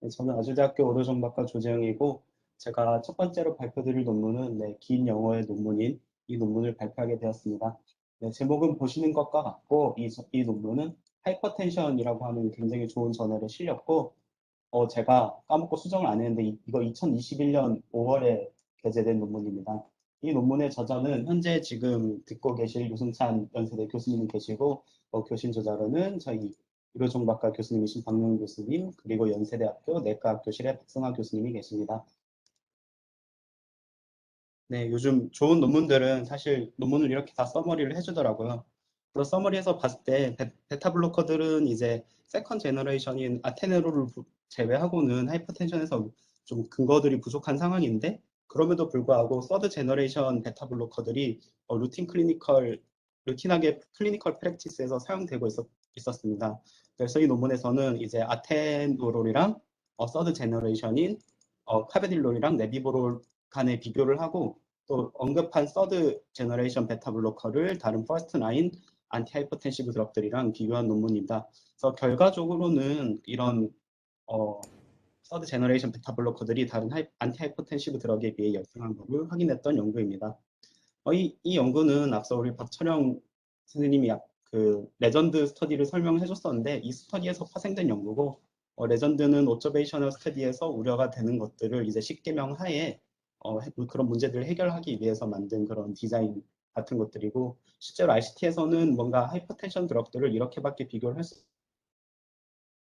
네, 저는 아주대학교 오로정박과 조재영이고 제가 첫 번째로 발표드릴 논문은 긴 영어의 논문인 이 논문을 발표하게 되었습니다. 네, 제목은 보시는 것과 같고 이 논문은 하이퍼텐션이라고 하는 굉장히 좋은 저널에 실렸고 제가 까먹고 수정을 안 했는데 이거 2021년 5월에 게재된 논문입니다. 이 논문의 저자는 현재 지금 듣고 계실 유승찬 연세대 교수님이 계시고 교신 저자로는 저희 의료종박과 교수님이신 박명훈 교수님 그리고 연세대학교 내과학교실의 박성하 교수님이 계십니다. 네, 요즘 좋은 논문들은 사실 논문을 이렇게 다 서머리를 해주더라고요. 그래서 서머리에서 봤을 때 베타 블로커들은 이제 세컨 제너레이션인 아테네로를 제외하고는 하이퍼텐션에서 좀 근거들이 부족한 상황인데 그럼에도 불구하고 서드 제너레이션 베타 블로커들이 루틴하게 클리니컬 프랙티스에서 사용되고 있었습니다. 그래서 이 논문에서는 이제 아테노롤이랑 서드 제너레이션인 카베딜롤이랑 네비보롤 간의 비교를 하고 또 언급한 서드 제너레이션 베타 블로커를 다른 퍼스트 라인 안티 하이퍼텐시브 드럭들이랑 비교한 논문입니다. 그래서 결과적으로는 이런 서드 제너레이션 베타 블로커들이 다른 안티 하이퍼텐시브 드럭에 비해 열등한 것을 확인했던 연구입니다. 이 연구는 앞서 우리 박철영 선생님이 그 레전드 스터디를 설명해 줬었는데 이 스터디에서 파생된 연구고 레전드는 오저베이셔널 스터디에서 우려가 되는 것들을 이제 10개명 하에 그런 문제들을 해결하기 위해서 만든 그런 디자인 같은 것들이고 실제로 RCT에서는 뭔가 하이퍼텐션 드럭들을 이렇게밖에 비교를 할 수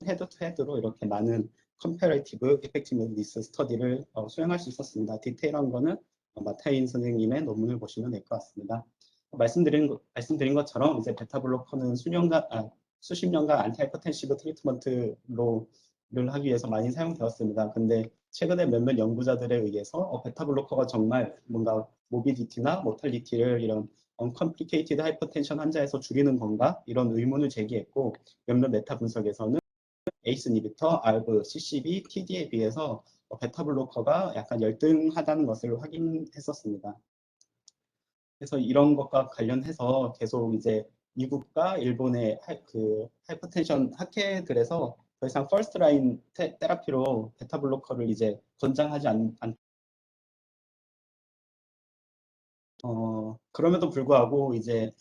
헤드 투 헤드로 이렇게 많은 컴패러티브 이펙티브니스 스터디를 수행할 수 있었습니다. 디테일한 거는 마타인 선생님의 논문을 보시면 될 것 같습니다. 말씀드린 것처럼 이제 베타 블로커는 수십 년간 안티하이퍼텐시브 트리트먼트를 하기 위해서 많이 사용되었습니다. 근데 최근에 몇몇 연구자들에 의해서 베타 블로커가 정말 뭔가 모비디티나 모탈리티를 이런 언컴플리케이티드 하이퍼텐션 환자에서 줄이는 건가? 이런 의문을 제기했고 몇몇 메타 분석에서는 에이스 이니비터, ARB, CCB, TD에 비해서 베타 블로커가 약간 열등하다는 것을 확인했었습니다. 그래서 이런 것과 관련해서 계속 이제 미국과 일본의 하이퍼텐션 학회들에서 더 이상 퍼스트 라인 테라피로 베타 블로커를 이제 권장하지 그럼에도 불구하고 이제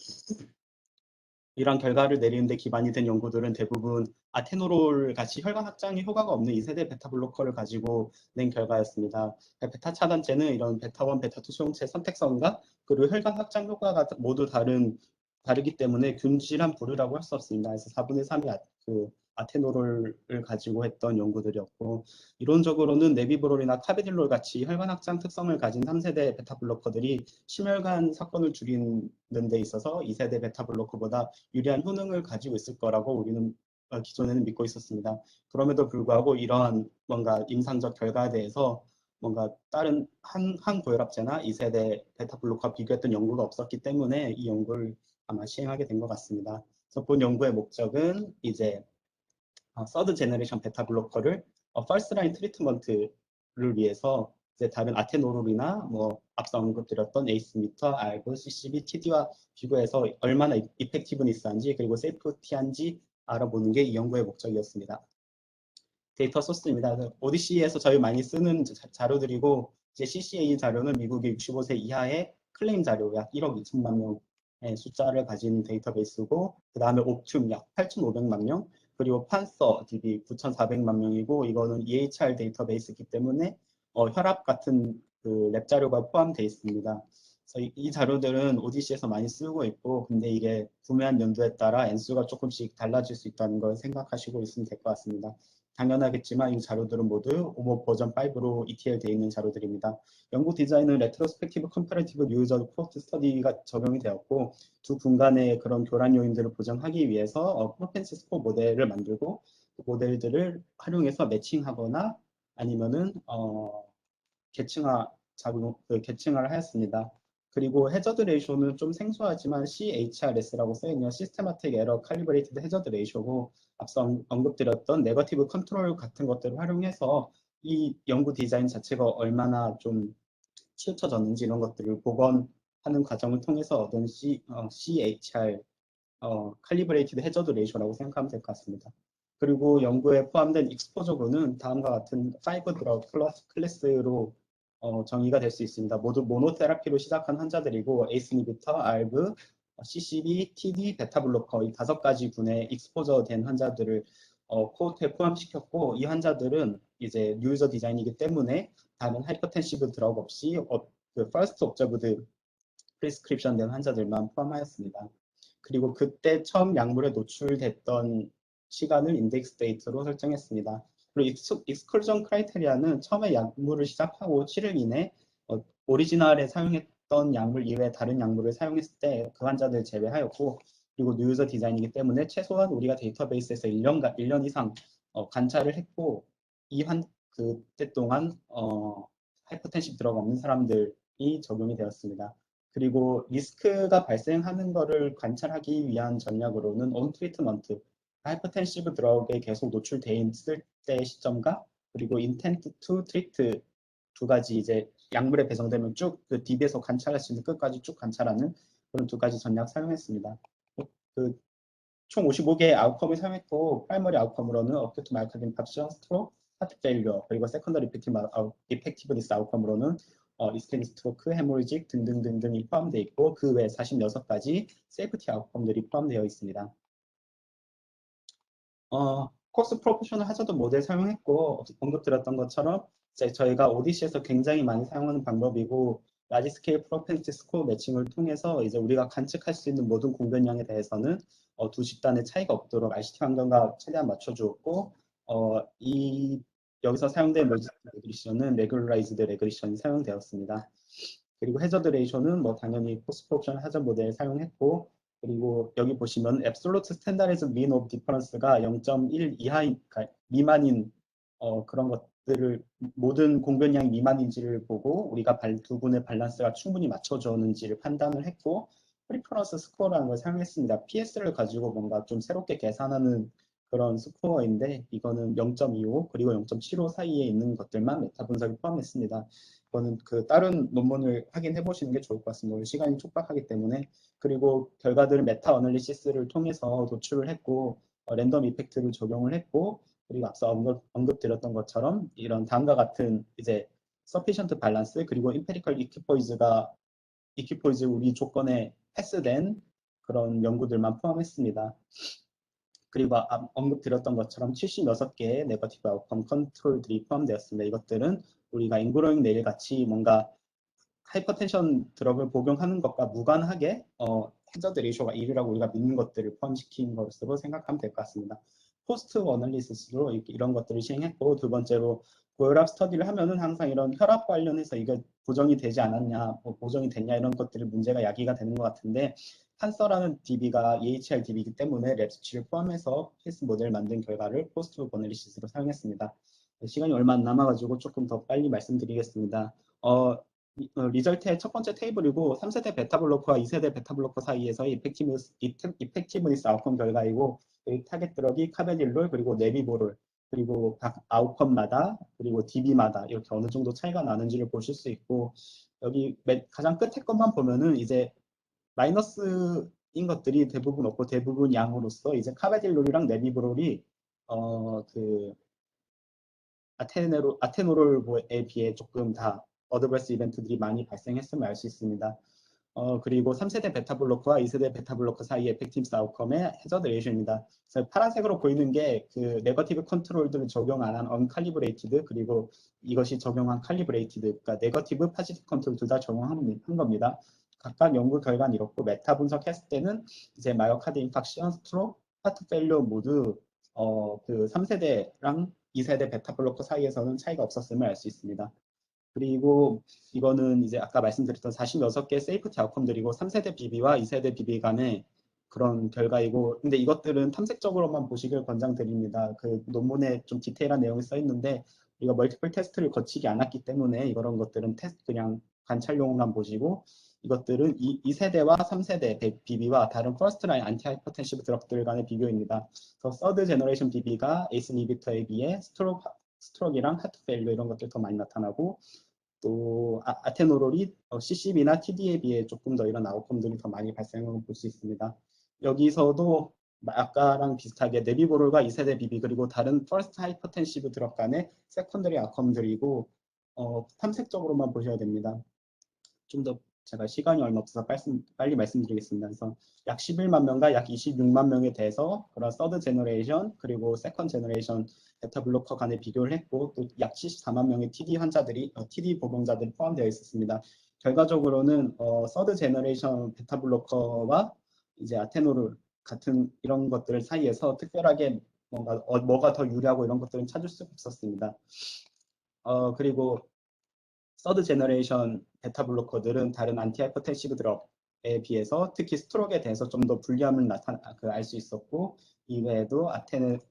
이런 결과를 내리는데 기반이 된 연구들은 대부분 아테노롤 같이 혈관 확장에 효과가 없는 2세대 베타 블로커를 가지고 낸 결과였습니다. 베타 차단제는 이런 베타1, 베타2 수용체 선택성과 그리고 혈관 확장 효과가 모두 다르기 때문에 균질한 부류라고 할 수 없습니다. 그래서 4분의 3이 아테노롤을 가지고 했던 연구들이었고 이론적으로는 네비브롤이나 카베딜롤 같이 혈관 확장 특성을 가진 3세대 베타 블로커들이 심혈관 사건을 줄이는 데 있어서 2세대 베타 블로커보다 유리한 효능을 가지고 있을 거라고 우리는 기존에는 믿고 있었습니다. 그럼에도 불구하고 이러한 뭔가 임상적 결과에 대해서 뭔가 다른 한 고혈압제나 2세대 베타 블로커와 비교했던 연구가 없었기 때문에 이 연구를 아마 시행하게 된 것 같습니다. 그래서 본 연구의 목적은 이제 서드 제너레이션 베타 블로커를 퍼스트 라인 트리트먼트를 위해서 이제 다른 아테노롤이나 뭐 앞서 언급드렸던 에이스 미터, 알고, CCB, TD와 비교해서 얼마나 이펙티브니스한지 그리고 세이프티한지 알아보는 게 이 연구의 목적이었습니다. 데이터 소스입니다. 오디시에서 저희 많이 쓰는 자료들이고 이제 CCA 자료는 미국의 65세 이하의 클레임 자료 약 1억 2천만 명의 숫자를 가진 데이터베이스고 그 다음에 옵툼 약 8,500만 명 그리고 판서 DB 9,400만 명이고 이거는 EHR 데이터베이스이기 때문에 혈압 같은 그 랩 자료가 포함되어 있습니다. 그래서 이 자료들은 오디시에서 많이 쓰고 있고 근데 이게 구매한 연도에 따라 N수가 조금씩 달라질 수 있다는 걸 생각하시고 있으면 될 것 같습니다. 당연하겠지만 이 자료들은 모두 오모 버전 5로 ETL 되어 있는 자료들입니다. 연구 디자인은 레트로스펙티브 컴퍼레이티브 유저 코스트 스터디가 적용이 되었고 두 분간의 그런 교란 요인들을 보정하기 위해서 프로펜시 스코어 모델을 만들고 그 모델들을 활용해서 매칭하거나 아니면은 계층화를 하였습니다. 그리고 해저드 레이쇼는 좀 생소하지만 CHRS라고 써있는 시스테마틱 에러 칼리브레이티드 해저드 레이쇼고 앞서 언급드렸던 네거티브 컨트롤 같은 것들을 활용해서 이 연구 디자인 자체가 얼마나 좀 치우쳐졌는지 이런 것들을 복원하는 과정을 통해서 얻은 CHR 칼리브레이티드 해저드 레이쇼라고 생각하면 될 것 같습니다. 그리고 연구에 포함된 익스포저군은 다음과 같은 5 드러그 클래스로 정의가 될 수 있습니다. 모두 모노테라피로 시작한 환자들이고 ACE 이니비터, ARB, CCB, TD, 베타블로커 이 5가지 군의 익스포저 된 환자들을 코호트에 포함시켰고 이 환자들은 이제 뉴유저 디자인이기 때문에 다른 하이퍼텐시브 드러그 없이 그 퍼스트 옵저브드 프리스크립션 된 환자들만 포함하였습니다. 그리고 그때 처음 약물에 노출됐던 시간을 인덱스 데이트로 설정했습니다. 그리고 익스클루전 크라이테리아는 처음에 약물을 시작하고 7일 이내 오리지널에 사용했던 약물 이외에 다른 약물을 사용했을 때 그 환자들 제외하였고, 그리고 뉴유저 디자인이기 때문에 최소한 우리가 데이터베이스에서 1년 이상 관찰을 했고 그때 동안 하이퍼텐시브 드러가 없는 사람들이 적용이 되었습니다. 그리고 리스크가 발생하는 것을 관찰하기 위한 전략으로는 온 트리트먼트, 하이퍼텐시브 드러그에 계속 노출돼 있을 때 시점과 그리고 인텐트 투 트리트 두 가지 이제 약물에 배정되면 쭉 그 DB에서 관찰할 수 있는 끝까지 쭉 관찰하는 그런 두 가지 전략 사용했습니다. 그 총 55개의 아웃컴을 사용했고 프라이머리 아웃컴으로는 어큐트 마이오카드 인파션, 스트로크, 하트 페일리어 그리고 세컨더리 이펙티브니스 아웃컴으로는 이스케믹 스트로크, 헤모리직 등등등등이 포함되어 있고 그 외 46가지 세이프티 아웃컴들이 포함되어 있습니다. 코스 프로포셔널 하자드 모델 사용했고 언급드렸던 것처럼 저희가 오디시에서 굉장히 많이 사용하는 방법이고 라지 스케일 프로펜시티 스코어 매칭을 통해서 이제 우리가 관측할 수 있는 모든 공변량에 대해서는 두 집단의 차이가 없도록 RCT 환경과 최대한 맞춰주었고 여기서 사용된 로지스틱 레그리션은 레귤라이즈드 레그리션이 사용되었습니다. 그리고 해저드 레이쇼는 뭐 당연히 코스 프로포셔널 하자드 모델 사용했고 그리고 여기 보시면 앱솔루트 스탠다리즘 민 오브 디퍼런스가 0.1 이하 미만인 그런 것들을 모든 공변량이 미만인지를 보고 우리가 두 군의 밸런스가 충분히 맞춰졌는지를 판단을 했고 프리퍼런스 스코어라는 걸 사용했습니다. PS를 가지고 뭔가 좀 새롭게 계산하는 그런 스코어인데 이거는 0.25 그리고 0.75 사이에 있는 것들만 메타 분석이 포함했습니다. 이거는 그 다른 논문을 확인해 보시는 게 좋을 것 같습니다. 시간이 촉박하기 때문에. 그리고 결과들은 메타 어널리시스를 통해서 도출을 했고 랜덤 이펙트를 적용을 했고 그리고 앞서 언급드렸던 것처럼 이런 다음과 같은 이제 서피션트 밸런스 그리고 임페리컬 이퀴포이즈 우리 조건에 패스된 그런 연구들만 포함했습니다. 그리고 언급드렸던 것처럼 76개의 네거티브 아웃컴 컨트롤들이 포함되었습니다. 이것들은 우리가 앵그로잉 네일 같이 뭔가 하이퍼텐션 드럭을 복용하는 것과 무관하게 해저드 레이쇼가 1이라고 우리가 믿는 것들을 포함시킨 것으로 생각하면 될 것 같습니다. 포스트 어널리시스로 이런 것들을 시행했고 두 번째로 고혈압 스터디를 하면은 항상 이런 혈압 관련해서 이게 보정이 되지 않았냐, 보정이 됐냐 이런 것들이 문제가 야기가 되는 것 같은데 판서라는 DB가 EHR DB이기 때문에 랩 수치를 포함해서 PS 모델을 만든 결과를 포스트 어널리시스로 사용했습니다. 시간이 얼마 안 남아가지고 조금 더 빨리 말씀드리겠습니다. 리절트의 첫 번째 테이블이고 3세대 베타블로커와 2세대 베타블로커 사이에서의 이펙티브니스 아웃컴 결과이고 타겟 드럭이 카베닐롤 그리고 네비보롤 그리고 각 아웃컴마다 그리고 DB마다 이렇게 어느 정도 차이가 나는지를 보실 수 있고 여기 가장 끝에 것만 보면은 이제 마이너스인 것들이 대부분 없고 대부분 양으로서 이제 카베닐롤이랑 네비보롤이 그 아테노롤에 비해 조금 다 어드버스 이벤트들이 많이 발생했음을 알 수 있습니다. 그리고 3세대 베타블로커와 2세대 베타블로커 사이의 에펙티브스 아웃컴의 해저드 레이쇼입니다. 그래서 파란색으로 보이는 게 그 네거티브 컨트롤들을 적용 안 한 언칼리브레이티드 그리고 이것이 적용한 칼리브레이티드 그러니까 네거티브 파지티브 컨트롤 둘 다 적용한 겁니다. 각각 연구 결과는 이렇고 메타 분석했을 때는 이제 마이오카드 인팍션, 스트로크, 하트 페일리어 모두 그 3세대랑 2세대 베타블로커 사이에서는 차이가 없었음을 알 수 있습니다. 그리고 이거는 이제 아까 말씀드렸던 46개 세이프티 아웃컴들이고 3세대 BB와 2세대 BB 간의 그런 결과이고 근데 이것들은 탐색적으로만 보시길 권장드립니다. 그 논문에 좀 디테일한 내용이 써 있는데 우리가 멀티플 테스트를 거치지 않았기 때문에 이런 것들은 그냥 관찰용만 보시고 이것들은 2세대와 3세대 BB와 다른 퍼스트라인 안티하이퍼텐시브 드럭들 간의 비교입니다. 그래서 서드 제너레이션 BB가 에이스 이니비터에 비해 스트로크이랑 하트 페일러 이런 것들 더 많이 나타나고 또 아테노롤이 CCB나 TD에 비해 조금 더 이런 아웃컴들이 더 많이 발생하는 걸 볼 수 있습니다. 여기서도 아까랑 비슷하게 내비보롤과 2세대 비비 그리고 다른 퍼스트 하이퍼텐시브 드럭 간의 세컨더리 아컴들이고 탐색적으로만 보셔야 됩니다. 좀 더 제가 시간이 얼마 없어서 빨리 말씀드리겠습니다. 그래서 약 11만 명과 약 26만 명에 대해서 그런 서드 제너레이션 그리고 세컨 제너레이션 베타 블로커 간에 비교를 했고 또 약 74만 명의 TD 보병자들이 포함되어 있었습니다. 결과적으로는 서드 제너레이션 베타 블로커와 이제 아테노를 같은 이런 것들 사이에서 특별하게 뭐가 더 유리하고 이런 것들은 찾을 수가 없었습니다. 그리고 서드 제너레이션 베타 블로커들은 다른 안티하이퍼텐시브 드럭에 비해서 특히 스트로크에 대해서 좀 더 불리함을 알 수 있었고 이외에도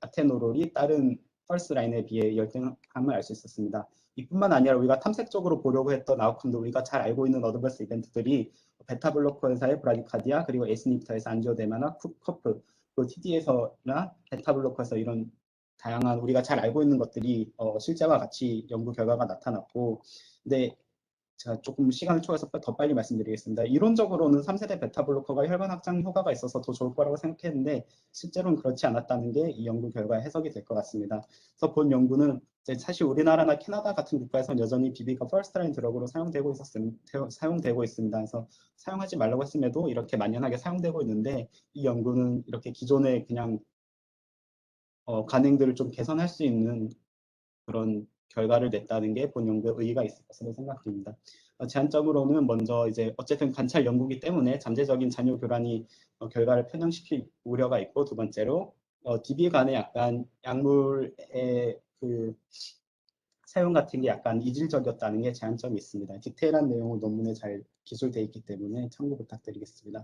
아테노롤이 다른 펄스 라인에 비해 열등함을 알 수 있었습니다. 이뿐만 아니라 우리가 탐색적으로 보려고 했던 아웃컴도 우리가 잘 알고 있는 어드버스 이벤트들이 베타 블로커 회사의 브라디카디아 그리고 에스니프타에서 안지오데마나 커프 또 TD에서나 베타 블로커에서 이런 다양한 우리가 잘 알고 있는 것들이 실제와 같이 연구 결과가 나타났고 근데 제가 조금 시간을 초과해서 더 빨리 말씀드리겠습니다. 이론적으로는 3세대 베타 블로커가 혈관 확장 효과가 있어서 더 좋을 거라고 생각했는데 실제로는 그렇지 않았다는 게 이 연구 결과의 해석이 될 것 같습니다. 그래서 본 연구는 사실 우리나라나 캐나다 같은 국가에서는 여전히 비비가 퍼스트라인 드럭으로 사용되고 있습니다. 그래서 사용하지 말라고 했음에도 이렇게 만연하게 사용되고 있는데 이 연구는 이렇게 기존에 그냥 간행들을 좀 개선할 수 있는 그런 결과를 냈다는 게 본 연구의 의의가 있을 것으로 생각됩니다. 제한점으로는 먼저 이제 어쨌든 관찰 연구이기 때문에 잠재적인 잔여 교란이 결과를 편향시킬 우려가 있고 두 번째로 DB 간의 약간 약물의 그 사용 같은 게 약간 이질적이었다는 게 제한점이 있습니다. 디테일한 내용은 논문에 잘 기술되어 있기 때문에 참고 부탁드리겠습니다.